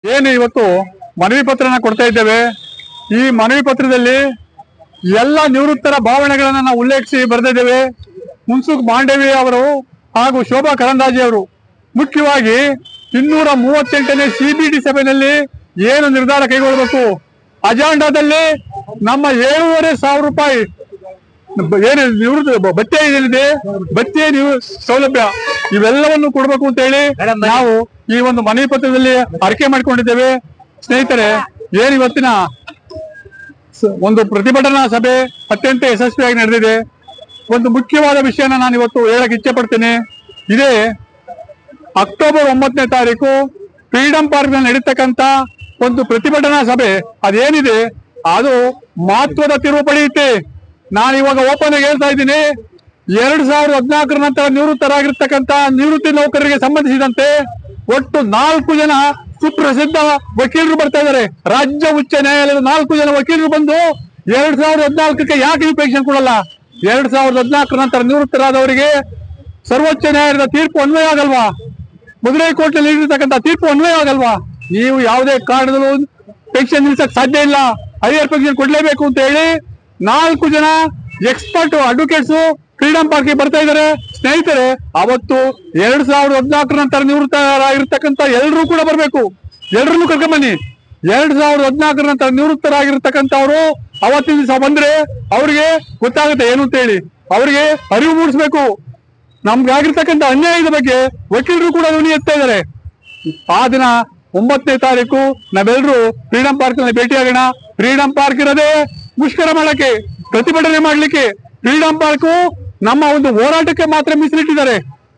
ಏನು ಇವತ್ತು ಮನವಿ ಪತ್ರನ ಕೊಡ್ತಾ ಇದ್ದೇವೆ. ಈ ಮನವಿ ಪತ್ರದಲ್ಲಿ ಎಲ್ಲ ನಿವೃತ್ತರ ಭಾವನೆಗಳನ್ನ ನಾವು ಉಲ್ಲೇಖಿಸಿ ಬರೆದಿದ್ದೇವೆ. ಮುನ್ಸುಖ್ ಮಾಂಡವಿ ಅವರು ಹಾಗೂ ಶೋಭಾ ಕರಂದಾಜೆ ಅವರು ಮುಖ್ಯವಾಗಿ 238ನೇ CBT ಸಭೆಯಲ್ಲಿ ಏನು ನಿರ್ಧಾರ ಕೈಗೊಳ್ಳಬೇಕು, ಅಜೆಂಡಾದಲ್ಲಿ ನಮ್ಮ 7,500 ರೂಪಾಯಿ ಏನು ನಿವೃತ್ತಿ ಭತ್ಯೆ ಏನಿದೆ, ಭತ್ಯೆ ಸೌಲಭ್ಯ ಇವೆಲ್ಲವನ್ನು ಕೊಡಬೇಕು ಅಂತ ಹೇಳಿ ನಾವು ಈ ಒಂದು ಮನವಿ ಪತ್ರದಲ್ಲಿ ಅರಿಕೆ ಮಾಡಿಕೊಂಡಿದ್ದೇವೆ. ಸ್ನೇಹಿತರೆ, ಏನು ಇವತ್ತಿನ ಒಂದು ಪ್ರತಿಭಟನಾ ಸಭೆ ಅತ್ಯಂತ ಯಶಸ್ವಿಯಾಗಿ ನಡೆದಿದೆ. ಒಂದು ಮುಖ್ಯವಾದ ವಿಷಯನ ನಾನು ಇವತ್ತು ಹೇಳಕ್ ಇಚ್ಛೆ ಪಡ್ತೇನೆ. ಇದೇ ಅಕ್ಟೋಬರ್ 9ನೇ ತಾರೀಕು ಫ್ರೀಡಂ ಪಾರ್ಕ್ ನಲ್ಲಿ ನಡೀತಕ್ಕಂತ ಒಂದು ಪ್ರತಿಭಟನಾ ಸಭೆ ಅದೇನಿದೆ ಅದು ಮಹತ್ವದ ತಿರುವು ಪಡೆಯುತ್ತೆ. ನಾನು ಇವಾಗ ಓಪನ್ ಆಗಿ ಹೇಳ್ತಾ ಇದ್ದೀನಿ, 2014 ನಂತರ ನಿವೃತ್ತರಾಗಿರ್ತಕ್ಕಂಥ ನಿವೃತ್ತಿ ನೌಕರರಿಗೆ ಸಂಬಂಧಿಸಿದಂತೆ ಒಟ್ಟು 4 ಜನ ಸುಪ್ರಸಿದ್ಧ ವಕೀಲರು ಬರ್ತಾ ಇದ್ದಾರೆ. ರಾಜ್ಯ ಉಚ್ಚ ನ್ಯಾಯಾಲಯದ 4 ಜನ ವಕೀಲರು ಬಂದು 2014ಕ್ಕೆ ಯಾಕೆ ನೀವು ಪೆನ್ಷನ್ ಕೊಡಲ್ಲ, 2014 ನಂತರ ನಿವೃತ್ತರಾದವರಿಗೆ ಸರ್ವೋಚ್ಚ ನ್ಯಾಯಾಲಯದ ತೀರ್ಪು ಅನ್ವಯ ಆಗಲ್ವಾ, ಮದುರೈ ಕೋರ್ಟ್ ನಲ್ಲಿ ನೀಡಿರ್ತಕ್ಕಂಥ ತೀರ್ಪು ಅನ್ವಯ ಆಗಲ್ವಾ, ನೀವು ಯಾವುದೇ ಕಾರಣದಲ್ಲೂ ಪೆನ್ಷನ್ ನಿಲ್ಸಕ್ ಸಾಧ್ಯ ಇಲ್ಲ, ಹೈಯರ್ ಪೆನ್ಷನ್ ಕೊಡ್ಲೇಬೇಕು ಅಂತ ಹೇಳಿ 4 ಜನ ಎಕ್ಸ್ಪರ್ಟ್ ಅಡ್ವೊಕೇಟ್ಸ್ ಫ್ರೀಡಂ ಪಾರ್ಕ್ಗೆ ಬರ್ತಾ ಇದ್ದಾರೆ. ಸ್ನೇಹಿತರೆ, ಅವತ್ತು 2014 ನಂತರ ನಿವೃತ್ತರಾಗಿರ್ತಕ್ಕಂಥ ಎಲ್ಲರೂ ಕೂಡ ಬರ್ಬೇಕು, ಎಲ್ಲರನ್ನೂ ಕರ್ಕೊಂಬನ್ನಿ. 2014 ನಂತರ ನಿವೃತ್ತರಾಗಿರ್ತಕ್ಕಂಥವ್ರು ಅವತ್ತಿನ ದಿವಸ ಬಂದ್ರೆ ಅವ್ರಿಗೆ ಗೊತ್ತಾಗುತ್ತೆ ಏನು ಅಂತ ಹೇಳಿ, ಅವರಿಗೆ ಅರಿವು ಮೂಡಿಸ್ಬೇಕು. ನಮ್ಗೆ ಆಗಿರ್ತಕ್ಕಂಥ ಅನ್ಯಾಯದ ಬಗ್ಗೆ ವಕೀಲರು ಕೂಡ ಧ್ವನಿ ಎತ್ತಾ ಇದ್ದಾರೆ. ಆ ದಿನ 9ನೇ ತಾರೀಕು ನಾವೆಲ್ಲರೂ ಫ್ರೀಡಂ ಪಾರ್ಕ್ ನಲ್ಲಿ ಭೇಟಿಯಾಗೋಣ. ಫ್ರೀಡಂ ಪಾರ್ಕ್ ಇರೋದೇ ಮುಷ್ಕರ ಮಾಡಕ್ಕೆ, ಪ್ರತಿಭಟನೆ ಮಾಡ್ಲಿಕ್ಕೆ. ಫ್ರೀಡಂ ಪಾರ್ಕ್ ನಮ್ಮ ಒಂದು ಹೋರಾಟಕ್ಕೆ ಮಾತ್ರ ಮೀಸಲಿಟ್ಟಿದ್ದಾರೆ.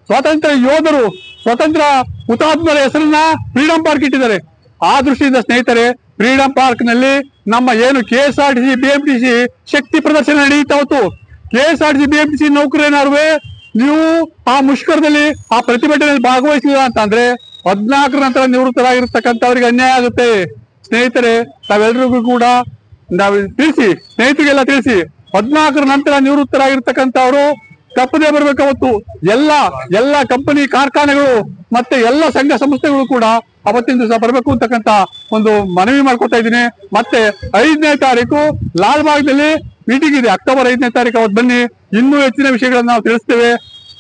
ಸ್ವಾತಂತ್ರ್ಯ ಯೋಧರು, ಸ್ವತಂತ್ರ ಹುತಾತ್ಮರ ಹೆಸರನ್ನ ಫ್ರೀಡಂ ಪಾರ್ಕ್ ಇಟ್ಟಿದ್ದಾರೆ. ಆ ದೃಷ್ಟಿಯಿಂದ ಸ್ನೇಹಿತರೆ, ಫ್ರೀಡಂ ಪಾರ್ಕ್ ನಲ್ಲಿ ನಮ್ಮ ಏನು KSRTC BMTC ಶಕ್ತಿ ಪ್ರದರ್ಶನ ನಡೆಯುತ್ತಾ ಹೊತ್ತು KSRTC BMTC ನೌಕರೇನಾರು ನೀವು ಆ ಮುಷ್ಕರದಲ್ಲಿ ಆ ಪ್ರತಿಭಟನೆಯಲ್ಲಿ ಭಾಗವಹಿಸಿಲ್ಲ ಅಂತಂದ್ರೆ 14 ನಂತರ ನಿವೃತ್ತರಾಗಿರ್ತಕ್ಕಂಥವ್ರಿಗೆ ಅನ್ಯಾಯ ಆಗುತ್ತೆ. ಸ್ನೇಹಿತರೆ, ತಾವೆಲ್ಲರಿಗೂ ಕೂಡ ನಾವು ತಿಳಿಸಿ, ಸ್ನೇಹಿತರಿಗೆಲ್ಲ ತಿಳಿಸಿ, 14 ನಂತರ ನಿವೃತ್ತರಾಗಿರ್ತಕ್ಕಂಥವ್ರು ತಪ್ಪದೇ ಬರ್ಬೇಕು. ಅವತ್ತು ಎಲ್ಲ ಕಂಪನಿ ಕಾರ್ಖಾನೆಗಳು ಮತ್ತೆ ಎಲ್ಲ ಸಂಘ ಸಂಸ್ಥೆಗಳು ಕೂಡ ಅವತ್ತಿನ ದಿವಸ ಬರ್ಬೇಕು ಅಂತಕ್ಕಂಥ ಒಂದು ಮನವಿ ಮಾಡ್ಕೊತಾ ಇದ್ದೀನಿ. ಮತ್ತೆ 5ನೇ ತಾರೀಕು ಲಾಲ್ಬಾಗ್ನಲ್ಲಿ ಮೀಟಿಂಗ್ ಇದೆ, ಅಕ್ಟೋಬರ್ 5ನೇ ತಾರೀಕು. ಅವತ್ತು ಬನ್ನಿ, ಇನ್ನೂ ಹೆಚ್ಚಿನ ವಿಷಯಗಳನ್ನ ನಾವು ತಿಳಿಸ್ತೇವೆ.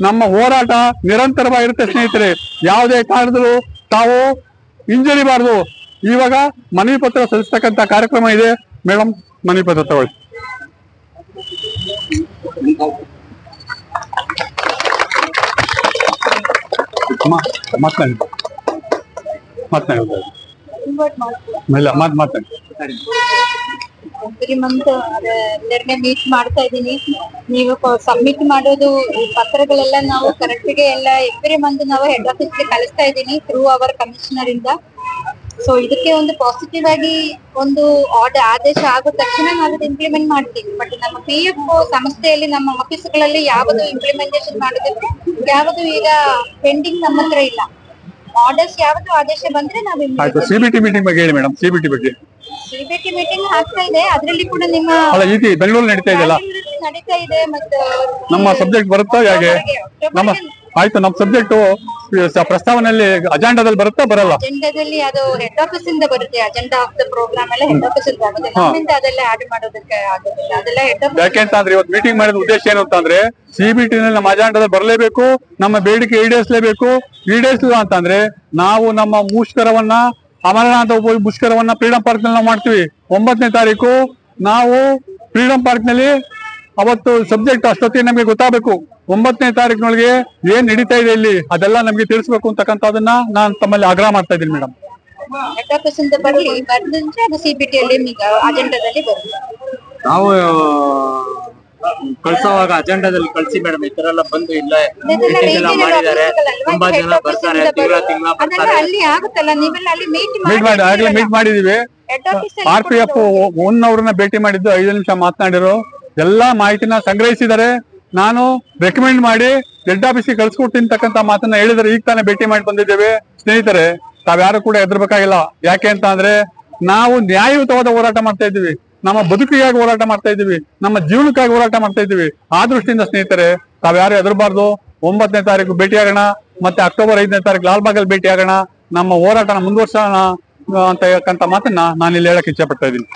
ನಮ್ಮ ಹೋರಾಟ ನಿರಂತರವಾಗಿರುತ್ತೆ ಸ್ನೇಹಿತರೆ, ಯಾವುದೇ ಕಾರಣದಲ್ಲೂ ತಾವು ಹಿಂಜರಿಬಾರದು. ಇವಾಗ ಮನವಿ ಪತ್ರ ಸಲ್ಲಿಸ್ತಕ್ಕಂಥ ಕಾರ್ಯಕ್ರಮ ಇದೆ. ಮೇಡಮ್, ಮನವಿ ಪತ್ರ ತಗೊಳ್ಳಿ. ಮಾತನಾಡಿ. ಎವ್ರಿ ಮಂತ್ ಎಲ್ಲರನ್ನೇ ಮೀಟ್ ಮಾಡ್ತಾ ಇದೀನಿ. ನೀವು ಸಬ್ಮಿಟ್ ಮಾಡೋದು ಪತ್ರಗಳೆಲ್ಲ ನಾವು ಕರೆಕ್ಟ್ ಗೆ ಎಲ್ಲ ಎವ್ರಿ ಮಂತ್ ನಾವು ಹೆಡ್ ಆಫೀಸ್ ಗೆ ಕಳಿಸ್ತಾ ಇದೀನಿ ಥ್ರೂ ಅವರ್ ಕಮಿಷನರ್ ಇಂದ. ಸೊ ಇದಕ್ಕೆ ಒಂದು ಪಾಸಿಟಿವ್ ಆಗಿ ಒಂದು ಆದೇಶ ಆಗೋ ತಕ್ಷಣ ನಾವು ಇಂಪ್ಲಿಮೆಂಟ್ ಮಾಡ್ತೀವಿ. ಬಟ್ ನಮ್ಮ PF ಸಂಸ್ಥೆಯಲ್ಲಿ ನಮ್ಮ ಆಫೀಸ್ಗಳಲ್ಲಿ ಯಾವುದು ಇಂಪ್ಲಿಮೆಂಟೇಷನ್ ಮಾಡೋದಕ್ಕೆ ಯಾವುದು ಈಗ ಪೆಂಡಿಂಗ್ ನಮ್ಮ ಹತ್ರ ಇಲ್ಲ. ಆರ್ಡರ್ಸ್ ಯಾವುದು ಆದೇಶ ಬಂದ್ರೆ ನಾವು CBT ಮೀಟಿಂಗ್ ಬಗ್ಗೆ ಹೇಳಿ ಮೇಡಮ್. CBT ಬಗ್ಗೆ CBT ಮೀಟಿಂಗ್ ಆಗ್ತಾ ಇದೆ, ಅದರಲ್ಲಿ ಕೂಡ ನಿಮ್ಮ ಬೆಂಗಳೂರು ನಡೀತಾ ಇದೆಯಲ್ಲ, ನಡೀತಾ ಇದೆ. ಮತ್ತೆ ನಮ್ಮ ಸಬ್ಜೆಕ್ಟ್ ಬರುತ್ತಾ ಹೇಗೆ? ನಮ್ಮ ಆಯ್ತು, ನಮ್ಮ ಸಬ್ಜೆಕ್ಟ್ ಪ್ರಸ್ತಾವನೆಯಲ್ಲಿ ಅಜೆಂಡಾದಲ್ಲಿ ಬರುತ್ತಾ ಬರಲ್ಲ? ಅಜೆಂಡಾದಲ್ಲಿ ಅದು ಹೆಡ್ ಆಫೀಸ್ ಇಂದ ಬರುತ್ತೆ. ಅಜೆಂಡಾ ಆಫ್ ದ ಪ್ರೋಗ್ರಾಮ್ ಎಲ್ಲ ಹೆಡ್ ಆಫೀಸ್ ಇಂದ ಆಗುತ್ತೆ, ನಮ್ಮಿಂದ ಅದೆಲ್ಲ ಆಡ್ ಮಾಡೋದಕ್ಕೆ ಆಗೋದಿಲ್ಲ. ಅದೆಲ್ಲ ಹೆಡ್ ಆಫೀಸ್. ಯಾಕೆಂತಂದ್ರೆ ಇವತ್ತು ಮೀಟಿಂಗ್ ಮಾಡಿದ ಉದ್ದೇಶ ಏನು ಅಂತಂದ್ರೆ CBT ನಲ್ಲಿ ನಮ್ಮ ಅಜೆಂಡಾದಲ್ಲಿ ಬರಲೇಬೇಕು, ನಮ್ಮ ಬೇಡಿಕೆ ಈಡೇರಿಸಲೇಬೇಕು. ಈಡೇರಿಸಲಿಲ್ಲ ಅಂತಂದ್ರೆ ನಾವು ನಮ್ಮ ಮುಷ್ಕರವನ್ನ, ಅಮರನಾಥ ಮುಷ್ಕರವನ್ನ ಫ್ರೀಡಂ ಪಾರ್ಕ್ ನಲ್ಲಿ ನಾವು ಮಾಡ್ತೀವಿ. 9ನೇ ತಾರೀಕು ನಾವು ಫ್ರೀಡಂ ಪಾರ್ಕ್ ನಲ್ಲಿ ಅವತ್ತು ಸಬ್ಜೆಕ್ಟ್ ಅಷ್ಟೊತ್ತಿಗೆ ನಮಗೆ ಗೊತ್ತಾಗಬೇಕು. 9ನೇ ತಾರೀಕಿನೊಳಗೆ ಏನ್ ನಡೀತಾ ಇದೆ ಇಲ್ಲಿ ಅದೆಲ್ಲ ನಮ್ಗೆ ತಿಳಿಸ್ಬೇಕು ಅಂತಕ್ಕಂಥದನ್ನ ನಾನು ತಮ್ಮಲ್ಲಿ ಆಗ್ರಹ ಮಾಡ್ತಾ ಇದ್ದೀನಿ ಮೇಡಮ್. ಹೆಡ್ ಆಫೀಸ್ ಇಂದ ಬರ್ಲಿ, ಬರ್ದಂದ್ರೆ ಅದು CBT ಅಲ್ಲಿ ಅಜೆಂಡಾದಲ್ಲಿ ಬರುತ್ತೆ. ನಾವು ಕಳ್ಸೋವಾಗ ಅಜೆಂಡಾದಲ್ಲಿ ಕಳ್ಸಿ ಮೇಡಮ್, ಈ ತರ ಎಲ್ಲ ಬಂದು ಇಲ್ಲ ಮಾಡಿದ್ದಾರೆ, ತುಂಬಾ ಜನ ಬರ್ತಾರೆ, ತಿಂಗಳ ಬರ್ತಾರೆ. ಅಲ್ಲಿ ಆಗುತ್ತಲ್ಲ, ನೀವೆಲ್ಲ ಅಲ್ಲಿ ಮೀಟ್ ಮಾಡಿದೀವಿ. RPF 1 ಅವ್ರನ್ನ ಭೇಟಿ ಮಾಡಿದ್ದು 5 ನಿಮಿಷ ಮಾತನಾಡಿರೋ ಎಲ್ಲಾ ಮಾಹಿತಿನ ಸಂಗ್ರಹಿಸಿದ್ದಾರೆ. ನಾನು ರೆಕಮೆಂಡ್ ಮಾಡಿ ಹೆಡ್ ಆಫೀಸ್ಗೆ ಕಳ್ಸಿಕೊಟ್ಟಿರ್ತಕ್ಕಂಥ ಮಾತನ್ನ ಹೇಳಿದರೆ ಈಗ ತಾನೇ ಭೇಟಿ ಮಾಡಿ ಬಂದಿದ್ದೇವೆ. ಸ್ನೇಹಿತರೆ, ತಾವ್ಯಾರು ಕೂಡ ಹೆದರ್ಬೇಕಾಗಿಲ್ಲ. ಯಾಕೆ ಅಂತ ಅಂದ್ರೆ ನಾವು ನ್ಯಾಯಯುತವಾದ ಹೋರಾಟ ಮಾಡ್ತಾ ಇದ್ದೀವಿ, ನಮ್ಮ ಬದುಕಿಗಾಗಿ ಹೋರಾಟ ಮಾಡ್ತಾ ಇದ್ದೀವಿ, ನಮ್ಮ ಜೀವನಕ್ಕಾಗಿ ಹೋರಾಟ ಮಾಡ್ತಾ ಇದ್ದೀವಿ. ಆ ದೃಷ್ಟಿಯಿಂದ ಸ್ನೇಹಿತರೆ, ತಾವ್ಯಾರು ಹೆದರಬಾರ್ದು. 9ನೇ ತಾರೀಕು ಭೇಟಿಯಾಗೋಣ, ಮತ್ತೆ ಅಕ್ಟೋಬರ್ 5ನೇ ತಾರೀಕು ಲಾಲ್ಬಾಗಲ್ಲಿ ಭೇಟಿಯಾಗೋಣ. ನಮ್ಮ ಹೋರಾಟನ ಮುಂದುವರ್ಸೋಣ. ಅಂತ ಹೇಳ್ಕಂತ ಮಾತನ್ನ ನಾನು ಇಲ್ಲಿ ಹೇಳಕ್ ಇಚ್ಛೆ ಪಡ್ತಾ ಇದ್ದೀನಿ.